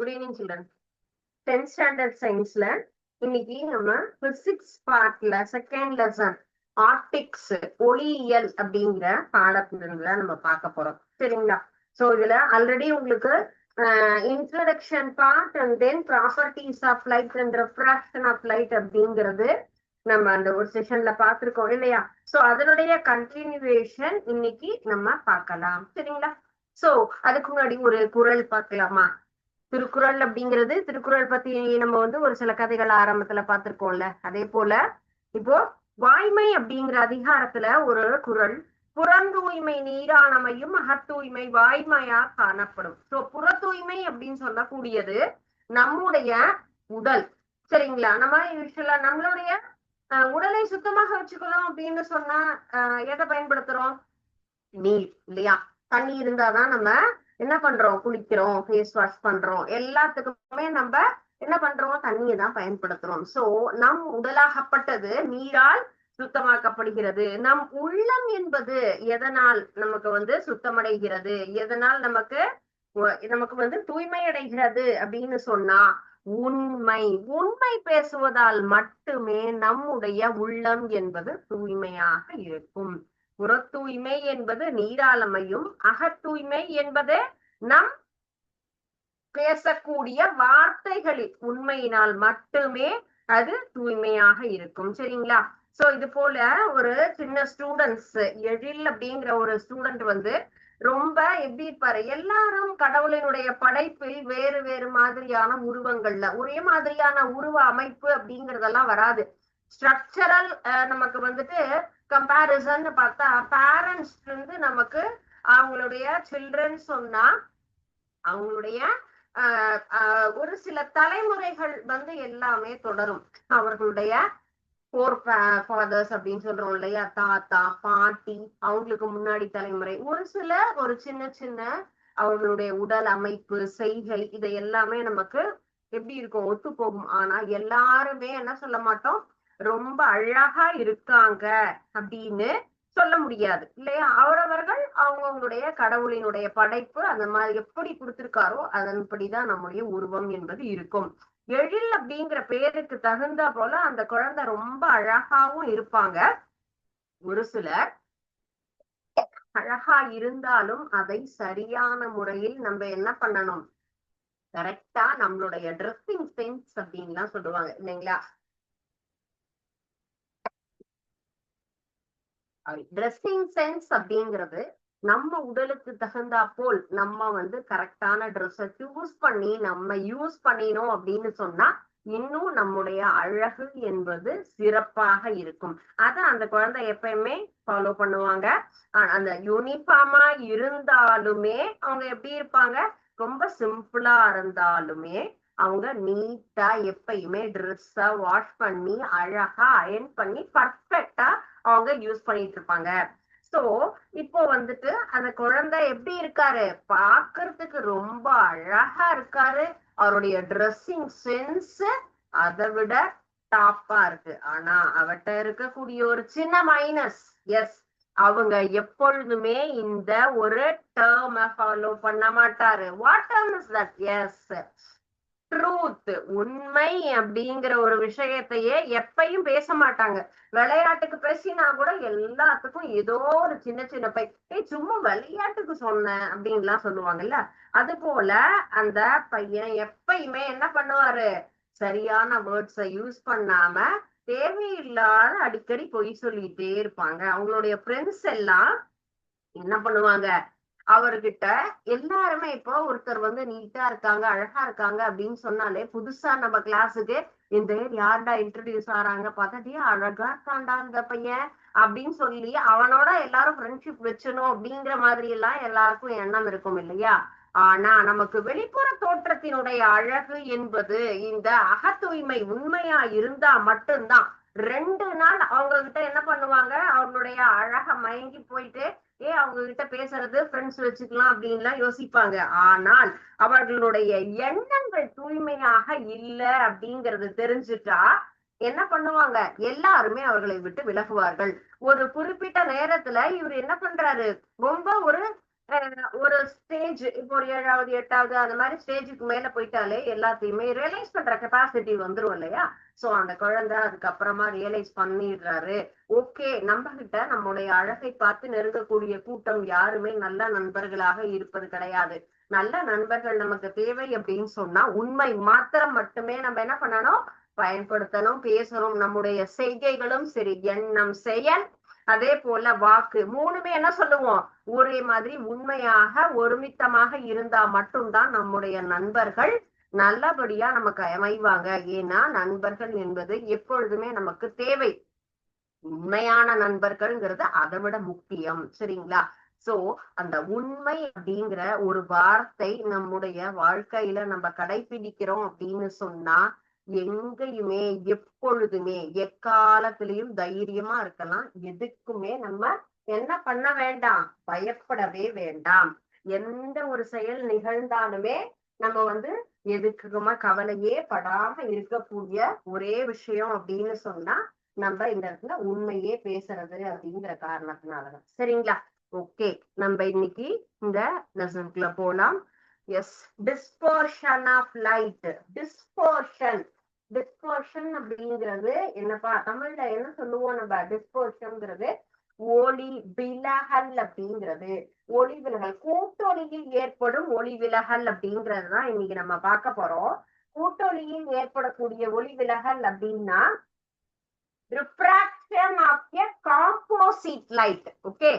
Good evening children. 10th standard சயின்ஸ்ல இன்னைக்கு நம்ம பிசிக்ஸ் பார்ட்ல செகண்ட் லெசன் ஆப்டிக்ஸ் ஒளியியல் அப்படிங்கிற பாடப்பிரிவுல நம்ம பார்க்க போறோம். சரிங்களா? சோ இதுல ஆல்ரெடி உங்களுக்கு introduction part and then properties of light and refraction of light அப்படிங்கிறது நம்ம அந்த ஒரு செஷன்ல பார்த்திருக்கோம் இல்லையா? சோ அதனுடைய கண்டினியூவேஷன் இன்னைக்கு நம்ம பார்க்கலாம். சரிங்களா? சோ அதுக்கு முன்னாடி ஒரு குறள் பார்க்கலாமா? திருக்குறள் அப்படிங்கிறது, திருக்குறள் பத்தி நம்ம ஒரு சில கதைகள் ஆரம்பத்துல பார்த்திருக்கோம்ல, அதே போல இப்போ வாய்மை அப்படிங்கிற அதிகாரத்துல ஒரு குறள், புறந்தூய்மை நீரானமையும் அகத்தூய்மை வாய்மையா காணப்படும். சோ புற தூய்மை அப்படின்னு சொல்லக்கூடியது நம்முடைய உடல். சரிங்களா? நம்ம யூஸ்வலா நம்மளுடைய உடலை சுத்தமாக வச்சுக்கணும் அப்படின்னு சொன்னா எதை பயன்படுத்துறோம்? நீர் இல்லையா? தண்ணி இருந்தாதான் நம்ம என்ன பண்றோம்? குளிக்கிறோம், ஃபேஸ் வாஷ் பண்றோம், எல்லாத்துக்குமே நம்ம என்ன பண்றோம்? தண்ணியை தான் பயன்படுத்துறோம். சோ நம் உடலாகப்பட்டது நீரால் சுத்தமாக்கப்படுகிறது. நம் உள்ளம் என்பது எதனால் நமக்கு சுத்தமடைகிறது, எதனால் நமக்கு தூய்மை அடைகிறது அப்படின்னு சொன்னா உண்மை உண்மை பேசுவதால் மட்டுமே நம்முடைய உள்ளம் என்பது தூய்மையாக இருக்கும். புற தூய்மை என்பது நீராளமையும், அகத்தூய்மை என்பது நம் பேசக்கூடிய வார்த்தைகளில் உண்மையினால் மட்டுமே அது தூய்மையாக இருக்கும். சரிங்களா? சோ இது போல ஒரு சின்ன ஸ்டூடெண்ட்ஸ், எழில் அப்படிங்கிற ஒரு ஸ்டூடெண்ட் ரொம்ப எப்படி இருப்பாரு? எல்லாரும் கடவுளினுடைய படைப்பில் வேறு வேறு மாதிரியான உருவங்கள்ல ஒரே மாதிரியான உருவ அமைப்பு அப்படிங்கறதெல்லாம் வராது. ஸ்ட்ரக்சரல் நமக்கு கம்பேரிசன் பார்த்தா பேரண்ட்ஸ் நமக்கு அவங்களுடைய சில்ட்ரன் சொன்னா அவங்களுடைய ஒரு சில தலைமுறைகள் எல்லாமே தொடரும். அவர்களுடைய ஃபோர் ஃபாதர்ஸ் அப்படின்னு சொல்றோம் இல்லையா? தாத்தா பாட்டி, அவங்களுக்கு முன்னாடி தலைமுறை, ஒரு சின்ன சின்ன அவர்களுடைய உடல் அமைப்பு, செய்கை, இதை எல்லாமே நமக்கு எப்படி இருக்கும்? ஒத்து போகும். ஆனா எல்லாருமே என்ன சொல்ல மாட்டோம்? ரொம்ப அழகா இருக்காங்க அப்படின்னு சொல்ல முடியாது இல்லையா? அவரவர்கள் அவங்களுடைய கடவுளினுடைய படைப்பு அந்த மாதிரி எப்படி கொடுத்திருக்காரோ அதன்படிதான் நம்முடைய உருவம் என்பது இருக்கும். எழில் அப்படிங்கிற பேருக்கு தகுந்த போல அந்த குழந்தை ரொம்ப அழகாவும் இருப்பாங்க. ஒரு சிலர் அழகா இருந்தாலும் அதை சரியான முறையில் நம்ம என்ன பண்ணணும்? கரெக்டா நம்மளுடைய ட்ரெஸ்ஸிங் சென்ஸ் அப்படின்லாம் சொல்லுவாங்க இல்லைங்களா? ட்ரெஸ்ஸிங் சென்ஸ் அப்படிங்கிறது நம்ம உடலுக்கு தகுந்தா போல் நம்ம கரெக்டான ட்ரெஸ்ஸை சூஸ் பண்ணி நம்ம யூஸ் பண்ணினோம் அப்படின்னு சொன்னா இன்னும் நம்முடைய அழகு என்பது சிறப்பாக இருக்கும். அத அந்த குழந்தை எப்பயுமே ஃபாலோ பண்ணுவாங்க. அந்த யூனிஃபார்மா இருந்தாலுமே அவங்க எப்படி இருப்பாங்க? ரொம்ப சிம்பிளா இருந்தாலுமே அவங்க நீட்டா எப்பயுமே ட்ரெஸ்ஸ வாஷ் பண்ணி அழகா அயர்ன் பண்ணி பர்ஃபெக்டா அவங்க யூஸ் பண்ணிட்டு இருப்பாங்க. சோ இப்போ அந்த குழந்தை எப்படி இருக்காரு? பாக்குறதுக்கு ரொம்ப அழகா இருக்காரு. அவருடைய ட்ரெஸ்ஸிங் சென்ஸ் அதை விட டாப்பா இருக்கு. ஆனா அவர்கிட்ட இருக்கக்கூடிய ஒரு சின்ன மைனஸ், எஸ், அவங்க எப்பொழுதுமே இந்த ஒரு டேர்மை ஃபாலோ பண்ண மாட்டாரு. What term is that? Yes, truth, உண்மை அப்படிங்கிற ஒரு விஷயத்தையே எப்பயும் பேச மாட்டாங்க. விளையாட்டுக்கு பேசினா கூட எல்லாத்துக்கும் ஏதோ ஒரு சின்ன சின்ன சும்மா விளையாட்டுக்கு சொன்னேன் அப்படின்லாம் சொல்லுவாங்கல்ல. அது போல அந்த பையன் எப்பயுமே என்ன பண்ணுவாரு? சரியான வேர்ட்ஸை யூஸ் பண்ணாம தேவையில்லாத அடிக்கடி பொய் சொல்லிட்டே இருப்பாங்க. அவங்களுடைய ஃப்ரெண்ட்ஸ் எல்லாம் என்ன பண்ணுவாங்க? அவர்கிட்ட எல்லாருமே இப்போ ஒருத்தர் நீட்டா இருக்காங்க, அழகா இருக்காங்க அப்படின்னு சொன்னாலே புதுசா நம்ம கிளாஸுக்கு இந்த யார்டா இன்ட்ரடியூஸ் ஆறாங்க பார்த்தா, அழகா இருக்காண்டா இந்த பையன் அப்படின்னு சொல்லி அவனோட எல்லாரும் ஃப்ரெண்ட்ஷிப் வச்சணும் அப்படிங்கிற மாதிரி எல்லாம் எல்லாருக்கும் எண்ணம் இருக்கும் இல்லையா? ஆனா நமக்கு வெளிப்புற தோற்றத்தினுடைய அழகு என்பது இந்த அகத்தூய்மை உண்மையா இருந்தா மட்டும்தான். 2 நாள் அவங்க கிட்ட என்ன பண்ணுவாங்க? அவங்களுடைய அழக மயங்கி போயிட்டு அவங்க கிட்ட பேசுறது ஃப்ரெண்ட்ஸ் வச்சுக்கலாம் அப்படின்லாம் யோசிப்பாங்க. ஆனால் அவர்களுடைய எண்ணங்கள் தூய்மையாக இல்ல அப்படிங்கறது தெரிஞ்சுட்டா என்ன பண்ணுவாங்க? எல்லாருமே அவர்களை விட்டு விலகுவார்கள். ஒரு குறிப்பிட்ட நேரத்துல இவர் என்ன பண்றாரு? ரொம்ப ஒரு ஒரு ஸ்டேஜ் இப்போ ஒரு 7வது 8வது அந்த மாதிரி ஸ்டேஜுக்கு மேல போயிட்டாலே எல்லாத்தையுமே ரியலைஸ் பண்ற கெப்பாசிட்டி வந்துரும் இல்லையா? சோ அந்த குழந்தை அதுக்கப்புறமா ரியலைஸ் பண்ணிடுறாரு. ஓகே, நம்ம கிட்ட நம்முடைய அழகை பார்த்து நெருங்கக்கூடிய கூட்டம் யாருமே நல்ல நண்பர்களாக இருப்பது கிடையாது. நல்ல நண்பர்கள் நமக்கு தேவை அப்படின்னு சொன்னா உண்மை மாத்திரம் மட்டுமே நம்ம என்ன பண்ணணும், பயன்படுத்தணும், பேசணும். நம்முடைய செய்கைகளும் சரி, எண்ணம், செயல், அதே போல வாக்கு, மூணுமே என்ன சொல்லுவோம், ஒரே மாதிரி உண்மையாக ஒருமித்தமாக இருந்தா மட்டும்தான் நம்முடைய நண்பர்கள் நல்லபடியா நமக்கு அமைவாங்க. ஏன்னா நண்பர்கள் என்பது எப்பொழுதுமே நமக்கு தேவை. உண்மையான நண்பர்கள்ங்கிறது அதை விட முக்கியம். சரிங்களா? சோ அந்த உண்மை அப்படிங்கிற ஒரு வார்த்தை நம்முடைய வாழ்க்கையில நம்ம கடைபிடிக்கிறோம் அப்படின்னு சொன்னா எங்கேயுமே எப்பொழுதுமே எக்காலத்திலையும் தைரியமா இருக்கலாம். எதுக்குமே நம்ம என்ன பண்ண வேண்டாம், பயப்படவே வேண்டாம். எந்த ஒரு செயல் நிகழ்ந்தாலுமே நம்ம வந்து எதுக்குமா கவலையே படாம இருக்கக்கூடிய ஒரே விஷயம் அப்படின்னு சொன்னா நம்ம இந்த இடத்துல உண்மையே பேசுறது அப்படிங்கிற காரணத்தினாலதான். சரிங்களா? ஓகே, நம்ம இன்னைக்கு இந்த லெசனுக்குள்ள போலாம். Yes, dispersion of light. Dispersion அப்படிங்கிறது என்னப்பா, தமிழ்ல என்ன சொல்லுவோம் நம்ம? டிஸ்பர்ஷன்ங்கிறது ஒளி விலகல் அப்படிங்கிறது. ஒளி விலகல், கூட்டொலியில் ஏற்படும் ஒளி விலகல் அப்படிங்கறதுதான் இன்னைக்கு நம்ம பார்க்க போறோம். கூட்டொலியில் ஏற்படக்கூடிய ஒளி விலகல் அப்படின்னா refraction of a composite light. Okay,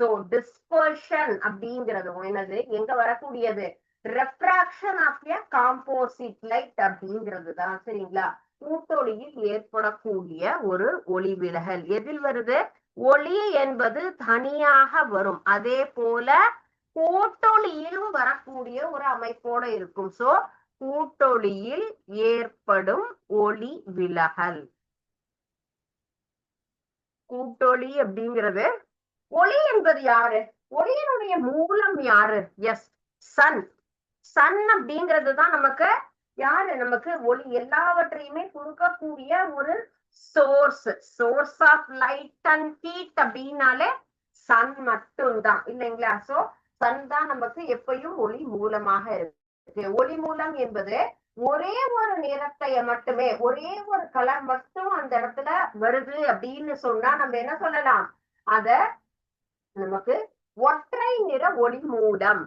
so dispersion அப்படிங்கிறது என்னது, எங்க வரக்கூடியது? Refraction of a composite light அப்படிங்கிறது தான். சரிங்களா? கூட்டொலியில் ஏற்படக்கூடிய ஒரு ஒளி விலகல் எதில் வருது? ஒளி என்பது தனியாக வரும், அதே போல கூட்டொலியிலும் வரக்கூடிய ஒரு அமைப்போட இருக்கும். சோ கூட்டொலியில் ஏற்படும் ஒளி விலகல். கூட்டொலி அப்படிங்கிறது, ஒளி என்பது யாரு? ஒளியினுடைய மூலம் யாரு? S, Sun. சன் அப்படிங்கிறதுதான் நமக்கு யாரு? நமக்கு ஒளி எல்லாவற்றையுமே கொடுக்கக்கூடிய ஒரு source of light and heat அப்படின்னாலே சன் மட்டும்தான் இல்லைங்களா? சோ சன் தான் நமக்கு எப்பயும் ஒளி மூலமாக இருக்கு. ஒளி மூலம் என்பது ஒரே ஒரு நிறத்தை மட்டுமே, ஒரே ஒரு கலர் மட்டும் அந்த இடத்துல வருது அப்படின்னு சொன்னா நம்ம என்ன சொல்லலாம்? அத நமக்கு ஒற்றை நிற ஒளி மூலம்,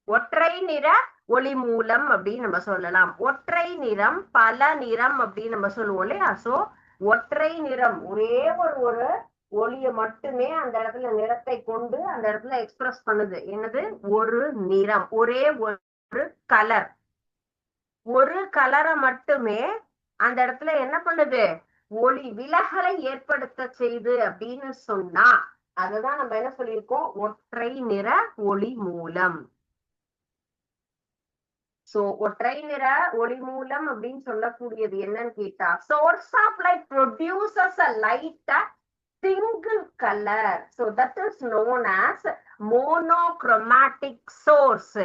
ஒற்றை நிற ஒளி மூலம் அப்படின்னு நம்ம சொல்லலாம். ஒற்றை நிறம், பல நிறம் அப்படின்னு நம்ம சொல்லுவோம் இல்லையா? சோ ஒற்றை நிறம், ஒரே ஒரு ஒளிய மட்டுமே அந்த இடத்துல நிறத்தை கொண்டு அந்த இடத்துல எக்ஸ்பிரஸ் பண்ணுது. என்னது? ஒரு நிறம், ஒரே ஒரு கலர், ஒரு கலரை மட்டுமே அந்த இடத்துல என்ன பண்ணுது? ஒளி விலகலை ஏற்படுத்த செய்து அப்படின்னு சொன்னா அதுதான் நம்ம என்ன சொல்லியிருக்கோம்? ஒற்றை நிற ஒளி மூலம். சோ ஒற்றை நிற ஒளி மூலம் அப்படின்னு சொல்லக்கூடியது என்னன்னு கேட்டா, source of light produces a light single color. So that is known as monochromatic source.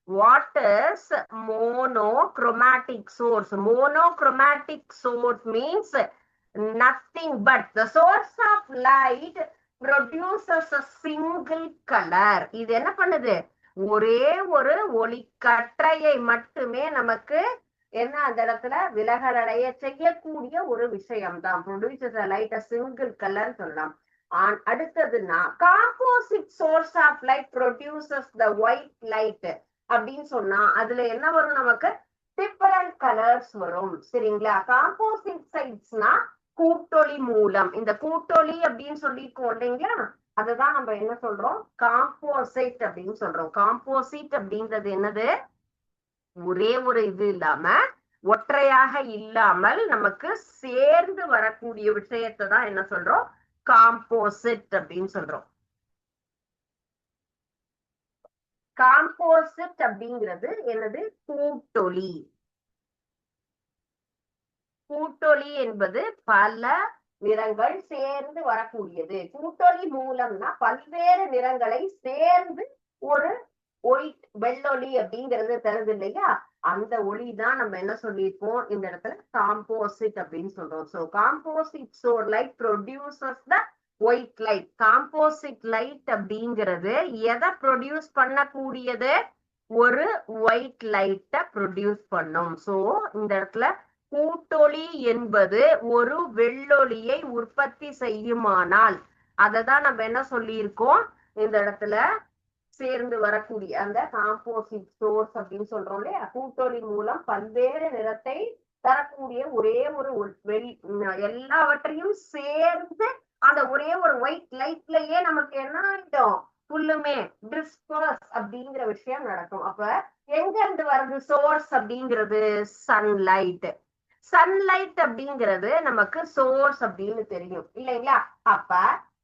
What is monochromatic source? Monochromatic source means nothing but the source of light produces a single color. இது என்ன பண்ணுது? ஒரே ஒரு ஒளிக்கற்றையை மட்டுமே நமக்கு என்ன அந்த இடத்துல விலகல் அடைய செய்யக்கூடிய ஒரு விஷயம் தான். ப்ரொடியூசஸ் லைட் சிங்கிள் கலர் சொல்லலாம். அடுத்ததுன்னா composite source of light produces the white light அப்படின்னு சொன்னா அதுல என்ன வரும்? நமக்கு டிஃபரண்ட் கலர்ஸ் வரும். சரிங்களா? காம்போசிட் சைட்ஸ்னா கூட்டொளி மூலம். இந்த கூட்டொளி அப்படின்னு சொல்லியிருக்கோம் இல்லைங்களா? அதுதான் நம்ம என்ன சொல்றோம்? காம்போசைட் அப்படின்னு சொல்றோம். காம்போசிட் அப்படின்றது என்னது? ஒரே ஒரு இது இல்லாம, ஒற்றையாக இல்லாமல் நமக்கு சேர்ந்து வரக்கூடிய விஷயத்தை தான் என்ன சொல்றோம்? காம்போசிட் அப்படின்னு சொல்றோம். காம்போசிட் அப்படிங்கிறது என்னது? கூட்டொளி. கூட்டொளி என்பது பல நிறங்கள் சேர்ந்து வரக்கூடியது. கூட்டொளி மூலம்னா பல்வேறு நிறங்களை சேர்ந்து ஒரு ஒயிட், வெள்ளொளி அப்படிங்கிறது தருது இல்லையா? அந்த ஒளி தான் நம்ம என்ன சொல்லியிருப்போம் இந்த இடத்துல? காம்போசிட் அப்படின்னு சொல்றோம். So composite source light produces the white light. Composite light அப்படிங்கிறது எதை ப்ரொடியூஸ் பண்ணக்கூடியது? ஒரு ஒயிட் லைட்டை ப்ரொடியூஸ் பண்ணும். சோ இந்த இடத்துல கூட்டொளி என்பது ஒரு வெள்ளொளியை உற்பத்தி செய்யுமானால், அததான் நம்ம என்ன சொல்லியிருக்கோம், இந்த இடத்துல சேர்ந்து வரக்கூடிய அந்த காம்போசிட் சோர்ஸ் அப்படின்னு சொல்றோம் இல்லையா. கூட்டொளி மூலம் பல்வேறு நிறத்தை தரக்கூடிய ஒரே ஒரு எல்லாவற்றையும் சேர்ந்து அந்த ஒரே ஒரு ஒயிட் லைட்லயே நமக்கு என்ன ஆயிடும், ஃபுல்லுமே டிஸ்பர்ஸ் அப்படிங்கிற விஷயம் நடக்கும். அப்ப எங்க இருந்து வருது சோர்ஸ் அப்படிங்கிறது? சன்லைட். சன்லைட் அப்படிங்கிறது நமக்கு சோர்ஸ் அப்படின்னு தெரியும் இல்லைங்களா. அப்ப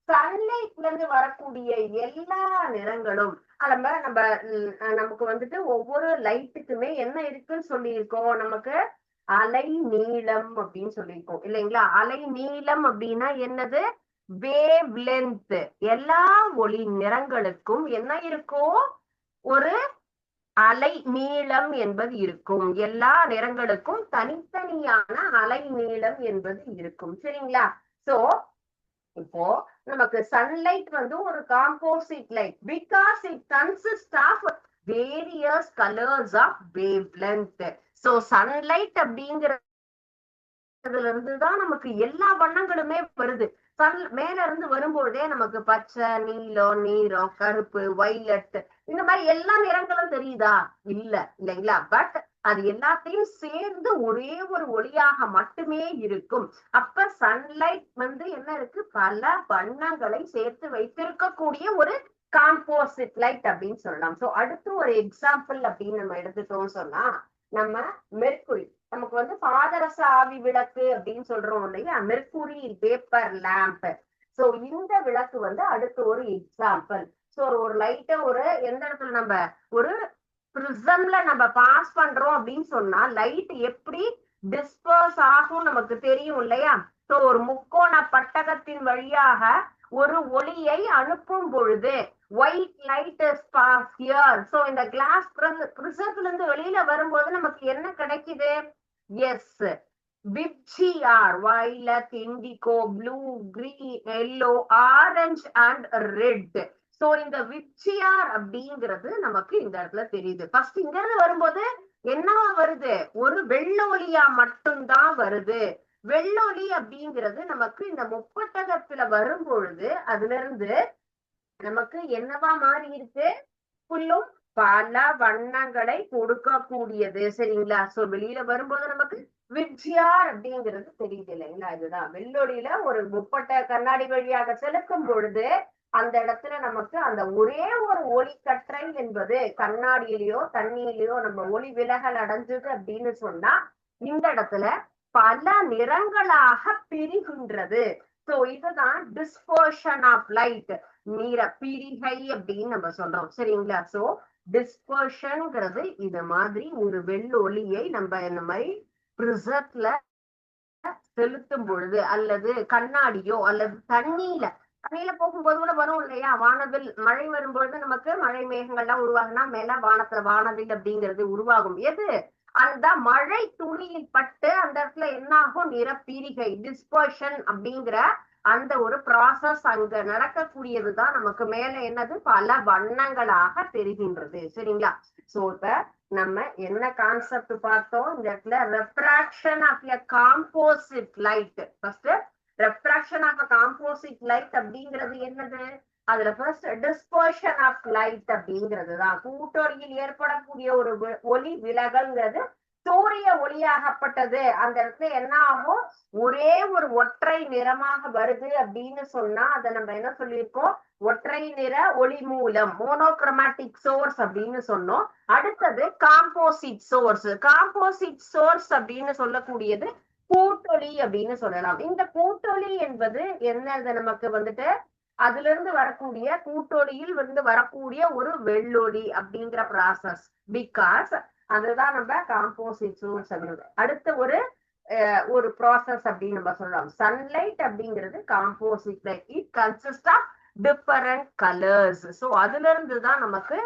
சன்லைட்ல இருந்து வரக்கூடிய எல்லா நிறங்களும் நம்ம நமக்கு வந்துட்டு ஒவ்வொரு லைட்டுக்குமே என்ன இருக்குன்னு சொல்லியிருக்கோம், நமக்கு அலை நீளம் அப்படின்னு சொல்லியிருக்கோம் இல்லைங்களா. அலை நீளம் அப்படின்னா என்னது? Wave length. எல்லா ஒளி நிறங்களுக்கும் என்ன இருக்கும்? ஒரு அலை நீளம் என்பது இருக்கும். எல்லா நிறங்களுக்கும் தனித்தனியான அலை நீளம் என்பது இருக்கும். சரிங்களா. சோ இப்போ நமக்கு சன்லைட் வந்து ஒரு composite light because it consist of various colours of wavelength. So sunlight அப்படிங்கிறதுல இருந்துதான் நமக்கு எல்லா வண்ணங்களுமே வருது. மேல இருந்து வரும்பொழுதே நமக்கு பச்சை, நீலம், நீரம், கருப்பு, வைலட், இந்த மாதிரி எல்லா நிறங்களும் தெரியுதா? இல்லைங்களா. பட் அது எல்லாத்தையும் சேர்ந்து ஒரே ஒரு ஒளியாக மட்டுமே இருக்கும். அப்ப சன்லைட் வந்து என்ன இருக்கு? பல வண்ணங்களை சேர்த்து வைத்திருக்கக்கூடிய ஒரு காம்போசிட் லைட் அப்படின்னு சொல்லலாம். சோ அடுத்து ஒரு எக்ஸாம்பிள் அப்படின்னு நம்ம எடுத்துட்டோம் சொன்னா, நம்ம மெர்க்குரி, நமக்கு வந்து பாதரச ஆவி விளக்கு அப்படின்னு சொல்றோம் இல்லையா, மெர்க்குரி வேப்பர் லேம்ப். சோ இந்த விளக்கு வந்து அடுத்து ஒரு எக்ஸாம்பிள். சோ ஒரு லைட்டை ஒரு எந்த இடத்துல நம்ம ஒரு பிரிசம்ல நம்ம பாஸ் பண்றோம் அப்படின்னு சொன்னா லைட் எப்படி டிஸ்பர்ஸ் ஆகும் நமக்கு தெரியும் இல்லையா. சோ ஒரு முக்கோண பட்டகத்தின் வழியாக ஒரு ஒளியை அனுப்பும் பொழுது white light is pass here. So இந்த கிளாஸ் பிரிசத்துல இருந்து வெளியில வரும்போது நமக்கு என்ன கிடைக்குது? Yes, VIBGYOR, violet, indigo, blue, green, yellow, orange and red. So இந்த விப்ஜிஆர் அப்படிங்கிறது நமக்கு இந்த இடத்துல தெரியுது. ஃபர்ஸ்ட் இங்க இருந்து வரும்போது என்னவா வருது? ஒரு வெள்ளொலியா மட்டும்தான் வருது. வெள்ளொலி அப்படிங்கிறது நமக்கு இந்த முப்பட்டகத்துல வரும் பொழுது அதுல இருந்து நமக்கு என்னவா மாறி இருக்கு? ஃபுல்லும் பல வண்ணங்களை கொடுக்கக்கூடியது. சரிங்களா. சோ வெளியில வரும்போது நமக்கு விப்ஜிஆர் அப்படிங்கிறது தெரியுது இல்லைங்களா. இதுதான் வெள்ளொலியில ஒரு முப்பட்ட கண்ணாடி வழியாக செலுத்தும் பொழுது அந்த இடத்துல நமக்கு அந்த ஒரே ஒரு ஒளிக்கற்றை என்பது கண்ணாடியிலயோ தண்ணியிலயோ நம்ம ஒளி விலகல் அடைஞ்சது அப்படின்னு சொன்னா இந்த இடத்துல பல நிறங்களாக பிரிகின்றது. சோ இதுதான் டிஸ்பர்ஷன் ஆஃப் லைட், நீர பிரிகை அப்படின்னு நம்ம சொல்றோம். சரிங்களா. சோ டிஸ்பர்ஷன்ங்கிறது இது மாதிரி ஒரு வெள்ளொலியை நம்ம இந்த மாதிரி பிரிசத்துல செலுத்தும் பொழுது அல்லது கண்ணாடியோ அல்லது தண்ணியில போகும்போது கூட வரும் இல்லையா. வானவில் மழை வரும்பொழுது நமக்கு மழை மேகங்கள்லாம் உருவாகுனா மேல வானத்துல வானவில் அப்படிங்கிறது உருவாகும். எது? அந்த மழை துளியில் பட்டு அந்த இடத்துல என்ன ஆகும்? நிறப்பீரிகை, டிஸ்பர்ஷன் அப்படிங்கிற அந்த ஒரு ப்ராசஸ் அங்க நடக்கக்கூடியதுதான் நமக்கு மேல என்னது? பல வண்ணங்களாக தெரிகின்றது. சரிங்களா. சோ இப்ப நம்ம என்ன கான்செப்ட் பார்த்தோம் இந்த இடத்துல? Refraction of a composite light. First refraction of a composite light அப்படிங்கிறது என்னது? அதுல ஃபர்ஸ்ட் டிஸ்பர்ஷன் ஆஃப் லைட் அப்படிங்கிறது தான் கூட்டொலியில் ஏற்படக்கூடிய ஒரு ஒளி விலகல்ங்கிறது சூரிய ஒளியாகப்பட்டது. அந்த இடத்துல என்ன ஆகும்? ஒரே ஒரு ஒற்றை நிறமாக வருது அப்படின்னு சொன்னா அதை நம்ம என்ன சொல்லியிருக்கோம்? ஒற்றை நிற ஒளி மூலம், மோனோக்ரோமேட்டிக் சோர்ஸ் அப்படின்னு சொன்னோம். அடுத்தது காம்போசிட் சோர்ஸ். காம்போசிட் சோர்ஸ் அப்படின்னு சொல்லக்கூடியது கூட்டொலி அப்படின்னு சொல்லலாம். இந்த கூட்டொலி என்பது என்னது? நமக்கு வந்துட்டு அதுல இருந்து வரக்கூடிய கூட்டொலியில் வந்து வரக்கூடிய ஒரு வெள்ளொலி அப்படிங்கிற ப்ராசஸ். பிகாஸ் அதுதான் நம்ம காம்போசிட் சோர்ஸ். அடுத்த ஒரு ப்ராசஸ் அப்படின்னு நம்ம சொல்லலாம். சன்லைட் அப்படிங்கிறது composite light. It consist of different colours. So அதுல இருந்துதான் நமக்கு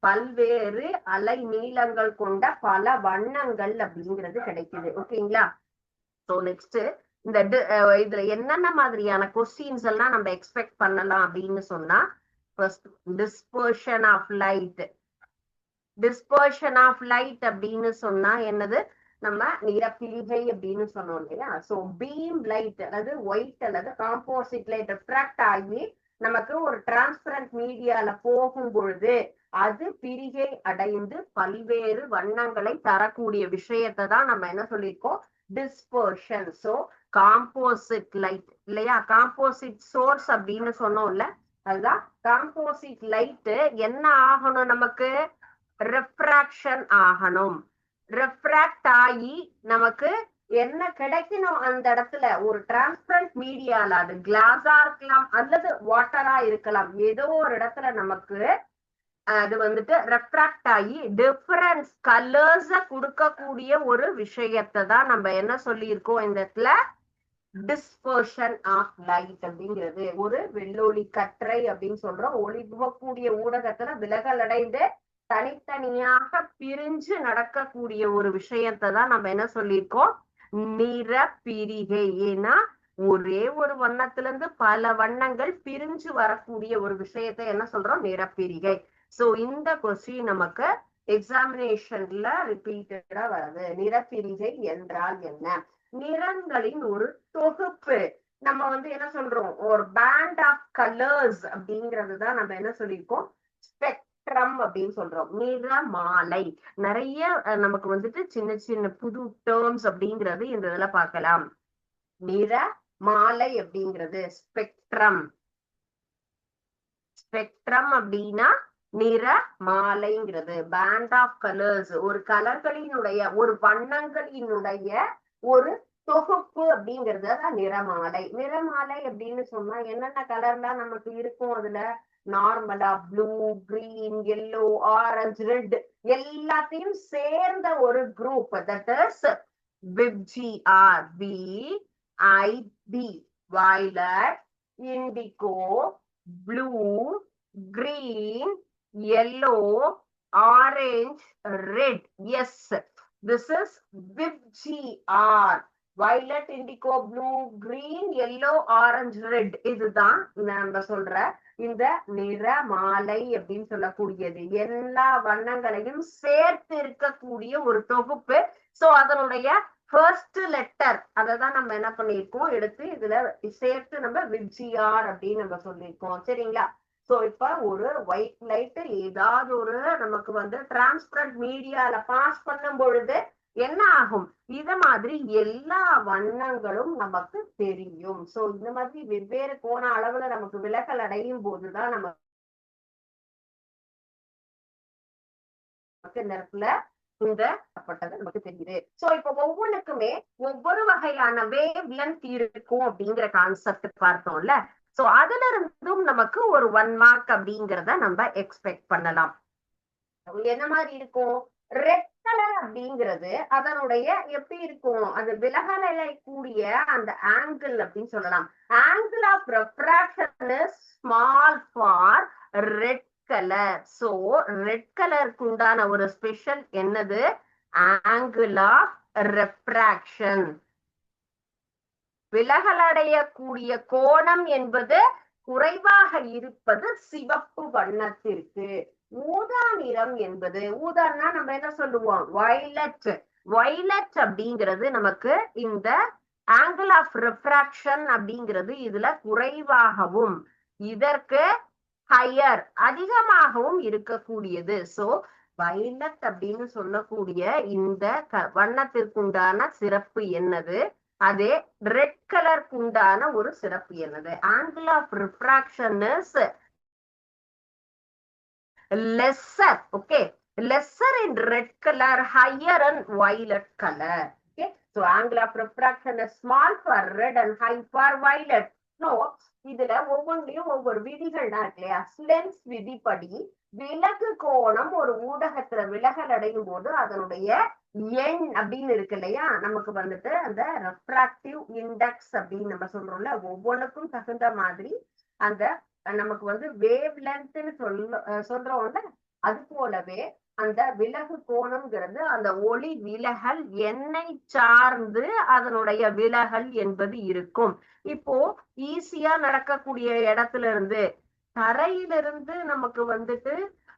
பல்வேறு அலை நீளங்கள் கொண்ட பல வண்ணங்கள் அப்படிங்கிறது கிடைக்குது. ஓகேங்களா. சோ நெக்ஸ்ட் இந்த இதுல என்னென்ன மாதிரியான கொஸ்டின்ஸ் எல்லாம் நம்ம எக்ஸ்பெக்ட் பண்ணலாம் அப்படின்னு சொன்னா, first dispersion of light. Dispersion of light அப்படின்னு சொன்னா என்னது, நம்ம நிறப்பிரிகை அப்படின்னு சொன்னோம் இல்லையா. சோ பீம் லைட் அல்லது ஒயிட் அல்லது காம்போசிட் லைட் ரிஃப்ராக்ட் ஆகி நமக்கு ஒரு டிரான்ஸ்பரண்ட் மீடியால போகும் பொழுது அது பிரிகை அடைந்து பல்வேறு வண்ணங்களை தரக்கூடிய விஷயத்தை தான் நம்ம என்ன சொல்லியிருக்கோம், டிஸ்பர்ஷன். சோ காம்போசிட் லைட் இல்லையா, காம்போசிட் சோர்ஸ் அப்படின்னு சொன்னோம்ல, அதுதான் காம்போசிட் லைட். என்ன ஆகணும், நமக்கு ரெஃப்ராக்ஷன் ஆகணும். ரெஃப்ராக்ட் ஆகி நமக்கு என்ன கிடைக்கணும், அந்த இடத்துல ஒரு டிரான்ஸ்பரண்ட் மீடியால, அது கிளாஸா இருக்கலாம் அல்லது வாட்டரா இருக்கலாம், ஏதோ ஒரு இடத்துல நமக்கு அது வந்துட்டு ரெஃப்ராக்ட் ஆகி டிஃபரன்ஸ் கலர்ஸ கொடுக்கக்கூடிய ஒரு விஷயத்தை தான் நம்ம என்ன சொல்லியிருக்கோம் இந்த இடத்துல, டிஸ்பர்ஷன் ஆஃப் லைட் அப்படிங்கிறது. ஒரு வெள்ளொளி கற்றை அப்படின்னு சொல்றோம். ஒளி புகக்கூடிய ஊடகத்துல விலகல் அடைந்து தனித்தனியாக பிரிஞ்சு நடக்கக்கூடிய ஒரு விஷயத்தை தான் நம்ம என்ன சொல்லியிருக்கோம், நிறப்பிரிகை. ஏன்னா ஒரே ஒரு வண்ணத்துல இருந்து பல வண்ணங்கள் பிரிஞ்சு வரக்கூடிய ஒரு விஷயத்தை என்ன சொல்றோம், நிறப்பிரிகை. சோ இந்த கொஸ்டின் நமக்கு எக்ஸாமினேஷன்ல ரிப்பீட்டடா வருது. நிறப்பிரிகை என்றால் என்ன? நிறங்களின் ஒரு தொகுப்பு. நம்ம வந்து என்ன சொல்றோம், ஒரு பேண்ட் ஆஃப் கலர்ஸ் அப்படிங்கிறது தான் நம்ம என்ன சொல்லியிருக்கோம், ஸ்பெக்ட்ரம் அப்படின்னு சொல்றோம். நிறமாலை. நிறைய நமக்கு வந்துட்டு சின்ன சின்ன புது டேர்ம்ஸ் அப்படிங்கிறது இந்த இதுல பார்க்கலாம். நிறமாலை அப்படிங்கிறது ஸ்பெக்ட்ரம். ஸ்பெக்ட்ரம் அப்படின்னா நிற மாலைங்கிறது பேண்ட் ஆஃப் கலர்ஸ், ஒரு கலர்களினுடைய ஒரு வண்ணங்களினுடைய ஒரு தொகுப்பு அப்படிங்கிறது தான் நிறமாலை. நிறமாலை அப்படின்னு சொன்னா என்னென்ன கலர்லாம் நமக்கு இருக்கும், அதுல நார்மலா blue, green, yellow, orange, red எல்லாத்தையும் சேர்ந்த ஒரு group. That is VGRVIB, violet, indigo, blue, green, yellow, orange, red. Yes, this is VGR. violet, indigo, blue, green, yellow, orange, red. இதுதான் நம்ம சொல்ற இந்த நிறமாலை அப்படின்னு சொல்லக்கூடியது. எல்லா வண்ணங்களையும் சேர்த்து இருக்கக்கூடிய ஒரு தொகுப்பு. சோ அதனுடைய ஃபர்ஸ்ட் லெட்டர் அததான் நம்ம என்ன பண்ணிருக்கோம், எடுத்து இதுல சேர்த்து நம்ம விஜிஆர் அப்படின்னு நம்ம சொல்லியிருக்கோம். சரிங்களா? சோ இப்ப ஒரு ஒயிட் லைட் ஏதாவது ஒரு நமக்கு வந்து டிரான்ஸ்பரண்ட் மீடியால பாஸ் பண்ணும் பொழுது என்ன ஆகும், இத மாதிரி எல்லா வண்ணங்களும் நமக்கு தெரியும். சோ இந்த மாதிரி வெவ்வேறு கோண அளவுல நமக்கு விலகல் அடையும் போதுதான் நமக்கு இந்த இடத்துல நமக்கு தெரியுது. சோ இப்ப ஒவ்வொன்றுக்குமே ஒவ்வொரு வகையான வேவ் லென்த் இருக்கும் அப்படிங்கிற கான்செப்ட் பார்த்தோம்ல. சோ அதுல இருந்தும் நமக்கு ஒரு 1 மார்க் அப்படிங்கிறத நம்ம எக்ஸ்பெக்ட் பண்ணலாம். என்ன மாதிரி இருக்கும், ரெட் கலர் அப்படிங்கிறது அதனுடைய எப்படி இருக்கும், அது விலகல் அடையக்கூடிய அந்த ஆங்கிள் அப்படின்னு சொல்லலாம். Angle of refraction is small for red colour. So red கலருக்கு உண்டான ஒரு ஸ்பெஷல் என்னது, ஆங்கிள் ஆஃப் ரெஃப்ராக்ஷன். விலகலடையக்கூடிய கோணம் என்பது குறைவாக இருப்பது சிவப்பு வண்ணத்திற்கு. ஊதா நிறம் என்பது, ஊதான்னா நம்ம என்ன சொல்லுவோம், வயலட். வயலட் அப்படிங்கிறது நமக்கு இந்த ஆங்கிள் ஆஃப் ரெஃப்ராக்ஷன் அப்படிங்கிறது இதுல குறைவாகவும் இதற்கு ஹையர் அதிகமாகவும் இருக்கக்கூடியது. சோ வயலட் அப்படின்னு சொல்லக்கூடிய இந்த வண்ணத்திற்குண்டான சிறப்பு என்னது, அதே ரெட் கலருக்கு உண்டான ஒரு சிறப்பு என்னது, angle of refraction is lesser. Okay, lesser in red color, higher in violet color. Okay, so angle of refraction is small for red and high for violet. No, இதுல ஒவ்வொன்றையும் ஒவ்வொரு விதிகள் தான் இருக்கு இல்லையா. லென்ஸ் விதிப்படி விலகு கோணம் ஒரு ஊடகத்துல விலகல் அடையும் போது அதனுடைய எண் அப்படின்னு இருக்கு இல்லையா, நமக்கு வந்துட்டு அந்த ரெஃப்ராக்டிவ் இண்டெக்ஸ் அப்படின்னு நம்ம சொல்றோம்ல, ஒவ்வொன்றுக்கும் தகுந்த மாதிரி அந்த நமக்கு வந்து வேவ் லென்த்னு சொல்றோம்ல, அது போலவே அந்த விலகு கோணம்ங்கிறது அந்த ஒளி விலகல் எண்ணை சார்ந்து அதனுடைய விலகல் என்பது இருக்கும். இப்போ ஈஸியா நடக்கக்கூடிய இடத்துல இருந்து தரையிலிருந்து நமக்கு வந்துட்டு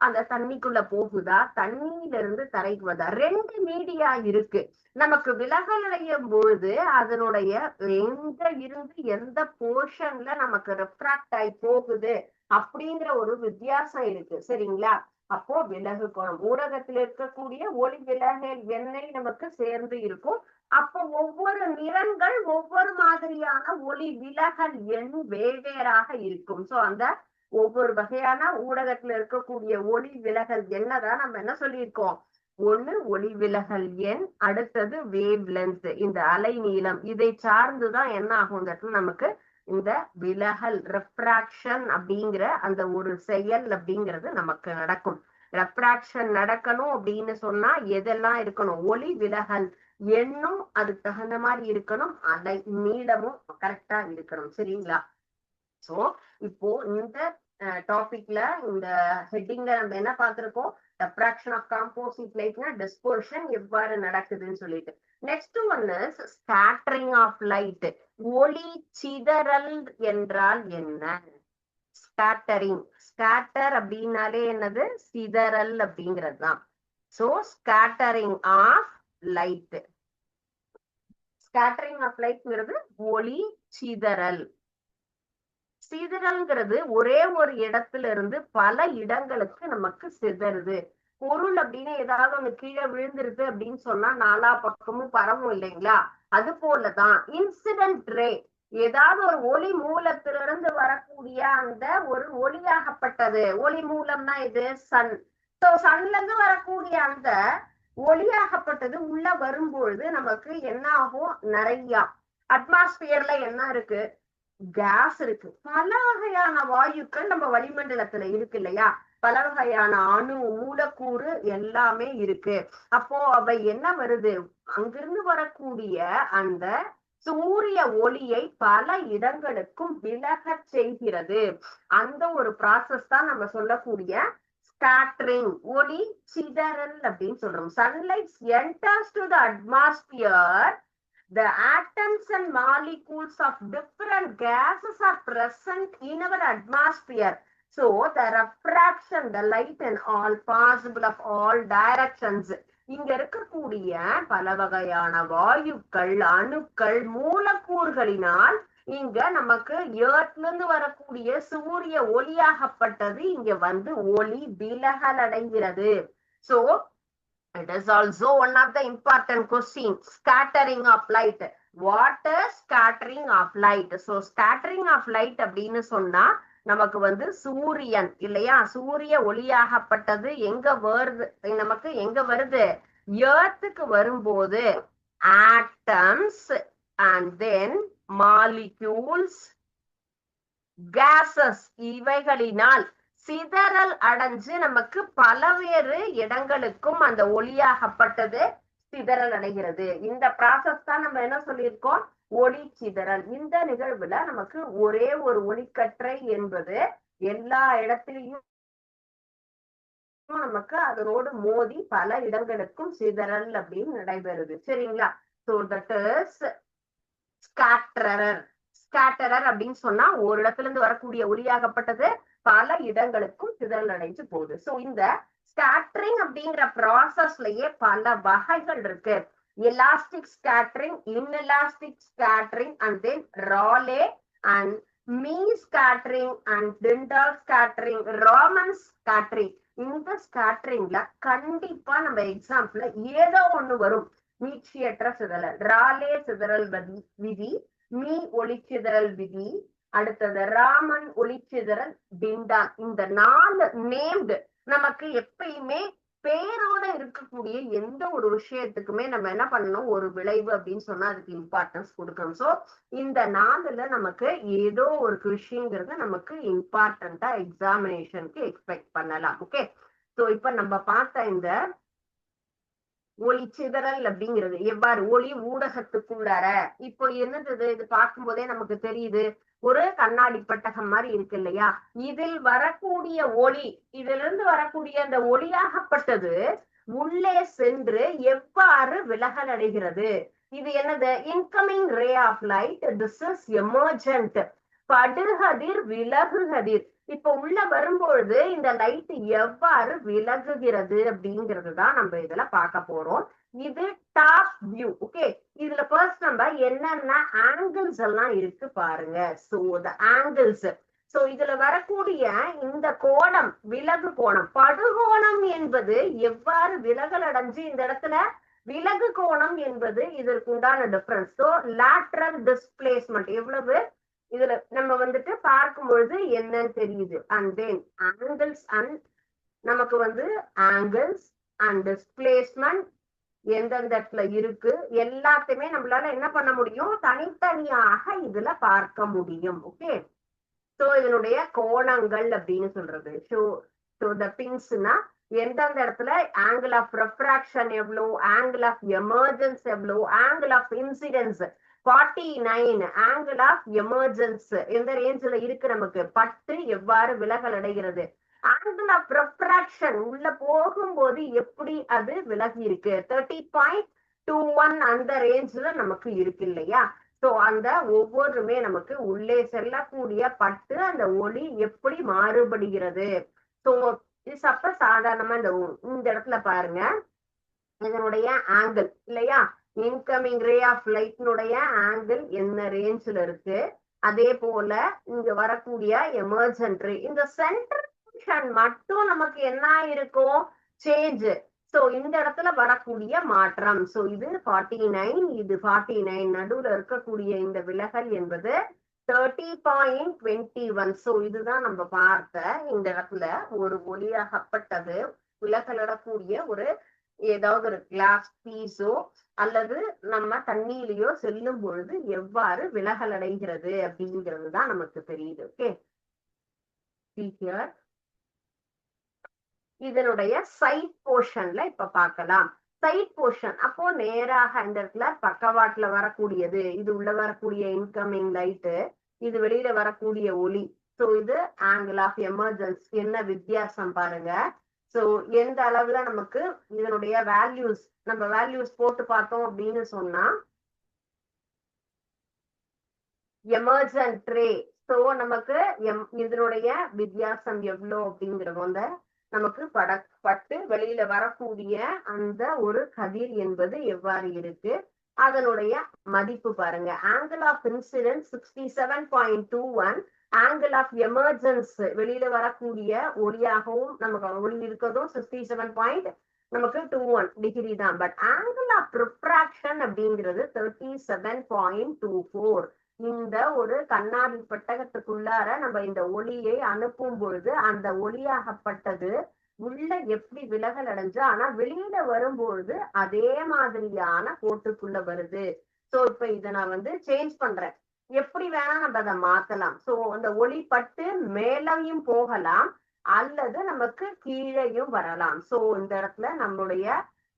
அந்த தண்ணிக்குள்ள போகுதா, தண்ணியில இருந்து தரைக்கு வருதா, 2 மீடியா இருக்கு. நமக்கு விலகல் அடையும் பொழுது அதனுடைய எங்க இருந்து எந்த போர்ஷன்ல நமக்கு ரெஃப்ராக்ட் ஆகி போகுது அப்படிங்கிற ஒரு வித்தியாசம் இருக்கு. சரிங்களா? அப்போ விலகு கோணம் ஊடகத்தில் இருக்கக்கூடிய ஒளி விலகல் எண்ணெய் நமக்கு சேர்ந்து இருக்கும். அப்போ ஒவ்வொரு நிறங்கள் ஒவ்வொரு மாதிரியான ஒளி விலகல் எண் வெவ்வேறாக இருக்கும். சோ அந்த ஒவ்வொரு வகையான ஊடகத்துல இருக்கக்கூடிய ஒளி விலகல் எண்ணதான் நம்ம என்ன சொல்லியிருக்கோம்? ஒண்ணு ஒளி விலகல் எண், அடுத்தது வேவ் லென்த், இந்த அலை நீளம். இதை சார்ந்துதான் என்ன ஆகும் இந்த இடத்துல நமக்கு இந்த விலகல் ரெஃப்ராக்ஷன் அப்படிங்கிற அந்த ஒரு செயல் அப்படிங்கிறது நமக்கு நடக்கும். ரெஃப்ராக்ஷன் நடக்கணும் அப்படின்னு சொன்னா எதெல்லாம் இருக்கணும்? ஒளி விலகல் எண்ணும் அதுக்கு தகுந்த மாதிரி இருக்கணும், அலை நீளமும் கரெக்டா இருக்கணும். சரிங்களா? சோ இப்போ இந்த டாபிக்ல இந்த ஹெட்டிங்ல நம்ம என்ன பார்த்திருக்கோம்? ரெஃப்ராக்ஷன் ஆஃப் காம்போசிட் லைட்னா டிஸ்பர்ஷன் எவ்வாறு நடக்குதுன்னு சொல்லிட்டு. Next one is scattering of light. ஒளி சிதறல் என்றால் என்ன? ஸ்கேட்டரிங், ஸ்கேட்டர் அப்படின்னாலே என்னது? சிதறல் அப்படிங்கிறது தான். So scattering of light, scattering of லைட்ங்கிறது ஒளி சிதறல். சிதறல்ங்கிறது ஒரே ஒரு இடத்துல இருந்து பல இடங்களுக்கு நமக்கு சிதறுது. பொருள் அப்படின்னு ஏதாவது ஒண்ணு கீழே விழுந்துருது அப்படின்னு சொன்னா நாலா பக்கமும் பரவும் இல்லைங்களா? அது போலதான் இன்சிடென்ட் ரே, ஏதாவது ஒரு ஒளி மூலத்திலிருந்து வரக்கூடிய அந்த ஒரு ஒளியாகப்பட்டது. ஒளி மூலம்னா இது சன். சோ சன்ல இருந்து வரக்கூடிய அந்த ஒளியாகப்பட்டது உள்ள வரும்பொழுது நமக்கு என்ன ஆகும்? நிறைய அட்மாஸ்பியர்ல என்ன இருக்கு? கேஸ் இருக்கு. பல வகையான வாயுக்கள் நம்ம வளிமண்டலத்துல இருக்கு இல்லையா? பல வகையான அணு மூலக்கூறு எல்லாமே இருக்கு. அப்போ அவை என்ன வருது? அங்கிருந்து வரக்கூடிய அந்த சூரிய ஒளியை பல இடங்களுக்கும் விலகச் செய்கிறது. அந்த ஒரு ப்ராசஸ் தான் நம்ம சொல்லக்கூடிய ஸ்கேட்டரிங், ஒளி சிதறல் அப்படின்னு சொல்றோம். Sunlight enters to the atmosphere. The atoms and molecules of different gases are present in our atmosphere. So the refraction, the light and all possible of all directions. இங்க இருக்கக்கூடிய பல வகையான வாயுக்கள், அணுக்கள், மூலக்கூறுகளினால் இங்க நமக்கு எர்த்ல இருந்து வரக்கூடிய சூரிய ஒளியாகப்பட்டது இங்க வந்து ஒளி விலகல் அடைகிறது. So it is also one of the important questions. Scattering of light. What is scattering of light? So scattering of light அப்படின்னு சொன்னா நமக்கு வந்து சூரியன் இல்லையா? சூரிய ஒளியாகப்பட்டது எங்க வருது? நமக்கு எங்க வருது? எர்த்துக்கு வரும்போது atoms and then molecules, gases இவைகளினால் சிதறல் அடைஞ்சு நமக்கு பலவேறு இடங்களுக்கும் அந்த ஒளியாகப்பட்டது சிதறல் அடைகிறது. இந்த ப்ராசஸ் தான் நம்ம என்ன சொல்லியிருக்கோம்? ஒளி சிதறல். இந்த நிகழ்வுல நமக்கு ஒரே ஒரு ஒளிக்கற்றை என்பது எல்லா இடத்திலையும் நமக்கு அதனோடு மோதி பல இடங்களுக்கும் சிதறல் அப்படின்னு நடைபெறுது. சரிங்களா? So that is scatterer. Scatterer அப்படின்னு சொன்னா ஒரு இடத்துல இருந்து வரக்கூடிய ஒளியாகப்பட்டது பல இடங்களுக்கும் சிதறல் அடைஞ்சு போகுது. சோ இந்த ஸ்கேட்டரிங் அப்படிங்கிற ப்ராசஸ்லயே பல வகைகள் இருக்கு. Elastic scattering, inelastic scattering and then Raleigh and me scattering and Tyndall scattering, Raman scattering. இந்த ஸ்கேட்டரிங்ல கண்டிப்பா நம்ம எக்ஸாம்பிள் ஏதோ ஒண்ணு வரும். மீட்சியற்ற சிதறல், ராலே சிதறல் விதி, மீ ஒளிச்சிதறல் விதி, அடுத்தது ராமன் ஒளிச்சிதறல், டிண்டால். இந்த 4 நேம்டு நமக்கு எப்பயுமே பேரோட இருக்கக்கூடிய எந்த ஒரு விஷயத்துக்குமே நம்ம என்ன பண்ணணும்? ஒரு விளைவு அப்படின்னு சொன்னா அதுக்கு இம்பார்ட்டன்ஸ் கொடுக்கணும். சோ இந்த 4ல நமக்கு ஏதோ ஒரு விஷயங்கிறத நமக்கு இம்பார்ட்டன்டா எக்ஸாமினேஷனுக்கு எக்ஸ்பெக்ட் பண்ணலாம். ஓகே, சோ இப்ப நம்ம பார்த்த இந்த ஒளி சிதறல் அப்படிங்கிறது எவ்வாறு ஒளி ஊடகத்துக்குள்ளார இப்போ என்னது? இது பார்க்கும் போதே நமக்கு தெரியுது. ஒரு கண்ணாடி பெட்டகம் மாதிரி இருக்கு இல்லையா, இதில் வரக்கூடிய ஒளி, இதுல இருந்து வரக்கூடிய அந்த ஒளியாகப்பட்டது உள்ளே சென்று எவ்வாறு விலகல் அடைகிறது? இது என்னது? Incoming ray of light, this is emergent. படுகதிர், விலகுகதிர். இப்ப உள்ள வரும்பொழுது இந்த லைட் எவ்வாறு விலகுகிறது அப்படிங்கிறது தான் நம்ம இதுல பார்க்க போறோம். இது டாப் வியூ. ஓகே, இதுல ஃபர்ஸ்ட் நம்ம என்னென்ன ஆங்கிள்ஸ் எல்லாம் இருக்கு பாருங்க. சோ த ஆங்கிள்ஸ், சோ இதுல வரக்கூடிய இந்த கோணம், விலகு கோணம், படுகோணம் என்பது எவ்வாறு விலகல் அடைஞ்சு இந்த இடத்துல விலகு கோணம் என்பது இதற்கு உண்டான டிஃபரன்ஸ். ஸோ லேட்ரல் டிஸ்பிளேஸ்மெண்ட் எவ்வளவு இதுல நம்ம வந்துட்டு பார்க்கும் பொழுது என்னன்னு தெரியுது. அண்ட் தென் ஆங்கிள்ஸ் அண்ட் நமக்கு ஆங்கிள்ஸ் அண்ட் டிஸ்பிளேஸ்மெண்ட் எந்தெந்த இடத்துல இருக்கு எல்லாத்தையுமே நம்மளால என்ன பண்ண முடியும்? தனித்தனியாக இதுல பார்க்க முடியும். ஓகே, சோ இதனுடைய கோணங்கள் அப்படின்னு சொல்றது. ஸோ த பிங்ஸ்னா எந்தெந்த இடத்துல ஆங்கிள் ஆஃப் ரெஃப்ராக்ஷன் எவ்வளோ, ஆங்கிள் ஆஃப் எமர்ஜென்ஸ் எவ்வளோ, angle of incidence 49, angle of emergence எந்த ரேஞ்சில் இருக்கு, நமக்கு பட்டு எவ்வாறு விலகல் அடைகிறது, ஆங்கிள் ஆஃப் ரெஃப்ராக்ஷன் உள்ள போகும்போது எப்படி அது விலகி இருக்கு 30.21 அந்த ரேஞ்சில் நமக்கு இருக்கு இல்லையா. சோ அந்த ஒவ்வொருமே நமக்கு உள்ளே செல்லக்கூடிய பட்டு அந்த ஒளி எப்படி மாறுபடுகிறது. சோ இது சப்ப சாதாரணமா இந்த இடத்துல பாருங்க, இதனுடைய ஆங்கிள் இல்லையா, இன்கமிங் ரே ஆஃப் லைட்னுடைய ஆங்கிள் என்ன ரேஞ்சில் இருக்கு, அதே போல இங்க வரக்கூடிய எமர்ஜென்ட் ரே, இந்த சென்டர் மட்டும் நமக்கு என்ன இருக்கும், சேஞ்ச். சோ இந்த இடத்துல வரக்கூடிய மாற்றம். சோ இது 49, இது 49, நடுவுல இருக்கக்கூடிய இந்த விலகல் என்பது 30.21. சோ இதுதான் நம்ம பார்த்த இந்த இடத்துல ஒரு ஒளியாகப்பட்டது விலகலிடக்கூடிய ஒரு ஏதாவது ஒரு கிளாஸ் பீஸோ அல்லது நம்ம தண்ணியிலையோ செல்லும் பொழுது எவ்வாறு விலகல் அடைகிறது அப்படிங்கிறது தான் நமக்கு தெரியுது. ஓகே, இதனுடைய சைட் போர்ஷன்ல இப்ப பார்க்கலாம். சைட் போர்ஷன் அப்போ நேராக இந்த இடத்துல பக்கவாட்டுல வரக்கூடியது, இது உள்ள வரக்கூடிய இன்கமிங் லைட்டு, இது வெளியில வரக்கூடிய ஒளி. சோ இது ஆங்கிள் ஆஃப் எமர்ஜென்ஸ். என்ன வித்தியாசம் பாருங்க. சோ எந்த அளவுல நமக்கு இதனுடைய வேல்யூஸ், நம்ம வேல்யூஸ் போட்டு பார்த்தோம் அப்படின்னு சொன்னா எமர்ஜென்ட் ரே, சோ நமக்கு இதனுடைய வித்தியாசம் எவ்வளவு அப்படிங்கிறது நமக்கு பட்டு வெளியில வரக்கூடிய அந்த ஒரு கதிர் என்பது எவ்வாறு இருக்கு, அதனுடைய மதிப்பு பாருங்க. Angle of incidence 67.21, angle of emergence வெளியில வரக்கூடிய ஒளியாகவும் நமக்கு ஒளி இருக்கிறதும் 67.21 டிகிரி தான். பட் ஆங்கிள் ஆஃப் ரிஃப்ராக்ஷன் அப்படிங்கிறது 37.24. இந்த ஒரு கண்ணாடி பெட்டகத்துக்குள்ளார நம்ம இந்த ஒளியை அனுப்பும் பொழுது அந்த ஒளியாகப்பட்டது உள்ள எப்படி விலகல் அடைஞ்சு ஆனா வெளியில வரும்பொழுது அதே மாதிரியான கோட்டுக்குள்ள வருது. சோ இப்ப இதை நான் சேஞ்ச் பண்றேன், எப்படி வேணா நம்ம அதை மாத்தலாம். சோ அந்த ஒளி பட்டு மேலையும் போகலாம் அல்லது நமக்கு கீழையும் வரலாம். சோ இந்த இடத்துல நம்மளுடைய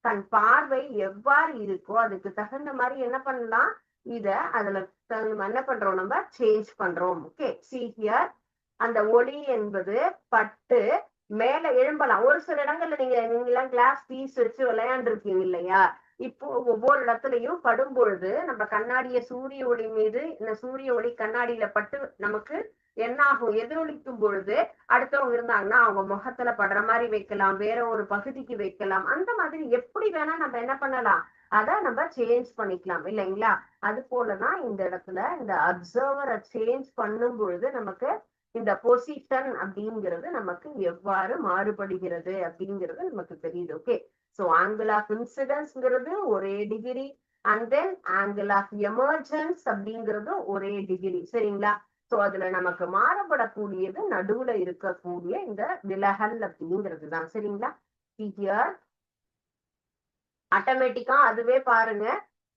கண் பார்வை எவ்வாறு இருக்கோ அதுக்கு தகுந்த மாதிரி என்ன பண்ணலாம், இத அதுல என்ன பண்றோம், நம்ம சேஞ்ச் பண்றோம். ஓகே, see here, அந்த ஒளி என்பது பட்டு மேல எழும்பலாம். ஒரு சில இடங்கள்ல நீங்க எல்லாம் கிளாஸ் பீஸ் வச்சு விளையாண்டு இருக்கீங்க இல்லையா, இப்போ ஒவ்வொரு இடத்துலயும் படும் பொழுது நம்ம கண்ணாடிய சூரிய ஒளி மீது இந்த சூரிய ஒளி கண்ணாடியில பட்டு நமக்கு என்ன ஆகும், எதிரொலிக்கும் பொழுது அடுத்தவங்க இருந்தாங்கன்னா அவங்க முகத்துல படுற மாதிரி வைக்கலாம், வேற ஒரு பகுதிக்கு வைக்கலாம். அந்த மாதிரி எப்படி வேணா நம்ம என்ன பண்ணலாம், அதை நம்ம சேஞ்ச் பண்ணிக்கலாம் இல்லைங்களா. அது போலதான் இந்த இடத்துல இந்த அப்சர்வரை சேஞ்ச் பண்ணும் பொழுது நமக்கு இந்த பொசிஷன் அப்படிங்கிறது நமக்கு எவ்வாறு மாறுபடுகிறது அப்படிங்கிறது நமக்கு தெரியுது. ஓகே, சோ ஆங்கிள் ஆஃப் இன்சிடென்ஸ்ங்கிறது ஒரே degree, and then angle of emergence அப்படிங்கிறது ஒரே டிகிரி. சரிங்களா. சோ அதுல நமக்கு மாறுபடக்கூடியது நடுவுல இருக்கக்கூடிய இந்த விலகல் அப்படிங்கிறது தான். சரிங்களா. ஆட்டோமேட்டிக்கா அதுவே பாருங்க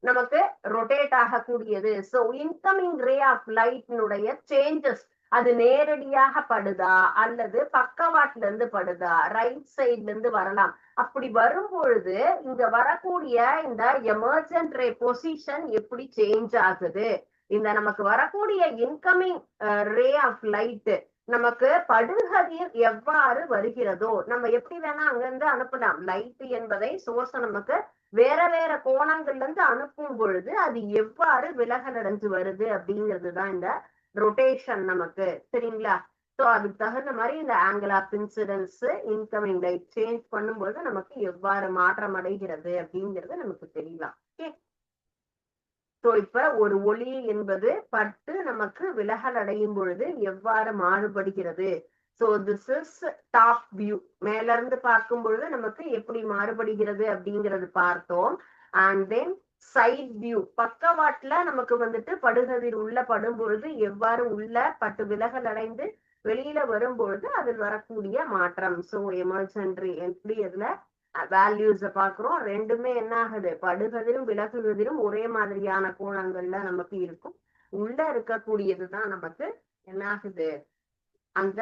நமக்கு ரொட்டேட் ஆகக்கூடியது. சோ இன்கமிங் ரே ஆஃப் லைட்னுடைய சேஞ்சஸ் அது நேரடியாக படுதா அல்லது பக்கவாட்டுல இருந்து படுதா, ரைட் சைட்ல இருந்து வரலாம். அப்படி வரும் பொழுது இங்க வரக்கூடிய இந்த எமர்ஜென்ட் ரே பொசிஷன் எப்படி சேஞ்ச் ஆகுது, இந்த நமக்கு வரக்கூடிய இன்கமிங் ரே ஆஃப் லைட் நமக்கு படுகதிர் எவ்வாறு வருகிறதோ, நம்ம எப்படி வேணா அங்கிருந்து அனுப்பலாம். லைட் என்பதை சோர்ஸ் நமக்கு வேற வேற கோணங்கள்ல இருந்து அனுப்பும் பொழுது அது எவ்வாறு விலகல் அடைஞ்சு வருது அப்படிங்கிறதுதான் இந்த ரொட்டேஷன் நமக்கு. சரிங்களா? சோ அதுக்கு தகுந்த மாதிரி இந்த angle of incidence incoming light change பண்ணும்போது நமக்கு எவ்வாறு மாற்றம் அடைகிறது அப்படிங்கிறது நமக்கு தெரியலாம். ஓகே. சோ இப்ப ஒரு ஒளி என்பது பட்டு நமக்கு விலகல் அடையும் பொழுது எவ்வாறு மாறுபடுகிறது. So this is top view. மேல இருந்து பார்க்கும் பொழுது நமக்கு எப்படி மாறுபடுகிறது அப்படிங்கிறது பார்த்தோம். அண்ட் தென் சைட் வியூ, பக்கவாட்டுல நமக்கு வந்துட்டு படுகதிர் உள்ள படும் பொழுது எவ்வாறு உள்ள பட்டு விலகல் அடைந்து வெளியில வரும் பொழுது அதில் வரக்கூடிய மாற்றம். சோ எமர்ஜென்ட்ரி எப்படி அதுல வேல்யூஸ பாக்குறோம். ரெண்டுமே என்ன ஆகுது, படுகதிரும் விலகுகதிரும் ஒரே மாதிரியான கோணங்கள்ல நமக்கு இருக்கும். உள்ள இருக்கக்கூடியதுதான் நமக்கு என்ன ஆகுது, அந்த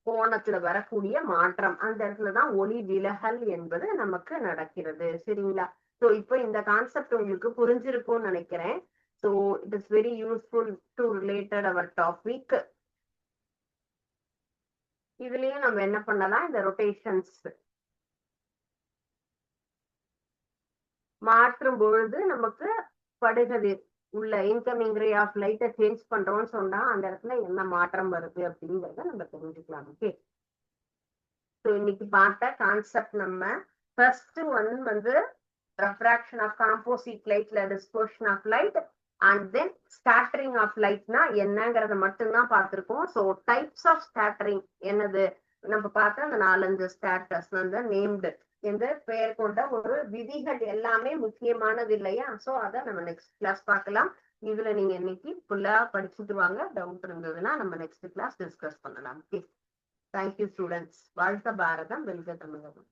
கோணத்துல வரக்கூடிய மாற்றம். அந்த இடத்துலதான் ஒளி விலகல் என்பது நமக்கு நடக்கிறது. சரிங்களா? சோ இப்ப இந்த கான்செப்ட் உங்களுக்கு புரிஞ்சிருக்கும்னு நினைக்கிறேன். So it is very useful to related our topic. இதுலயும் நம்ம என்ன பண்ணலாம், இந்த ரொட்டேஷன்ஸ் மாற்றும் பொழுது நமக்கு படுகதிர் உள்ள இன்கமிங் ரே ஆஃப் லைட்டை சேஞ்ச் பண்றோம்னு சொன்னா அந்த இடத்துல என்ன மாற்றம் வருது அப்படிங்கறத நம்ம தெரிஞ்சுக்கலாம். ஓகே. ஸோ இன்னைக்கு பார்த்த கான்செப்ட் நம்ம ஃபர்ஸ்ட் ஒன் வந்து ரெஃப்ராக்ஷன் ஆஃப் காம்போசிட் லைட்ல dispersion of light and then scattering of லைட்னா என்னங்கறத மட்டும்தான் பார்த்திருக்கோம். ஸோ டைப்ஸ் ஆஃப் ஸ்கேட்டரிங் என்னது நம்ம பார்த்த அந்த 4-5 ஸ்கேட்டர்ஸ் வந்து நேம்டு என்ற பெயர் கொண்ட ஒரு விதிகள் எல்லாமே முக்கியமானது இல்லையா? சோ அதை நம்ம நெக்ஸ்ட் கிளாஸ் பார்க்கலாம். இதுல நீங்க இன்னைக்கு ஃபுல்லா படிச்சுட்டு வாங்க. டவுட் இருந்ததுன்னா நம்ம நெக்ஸ்ட் கிளாஸ் டிஸ்கஸ் பண்ணலாம். ஓகே. Thank you students. வாழ்க பாரதம், வெல்க தமிழகம்.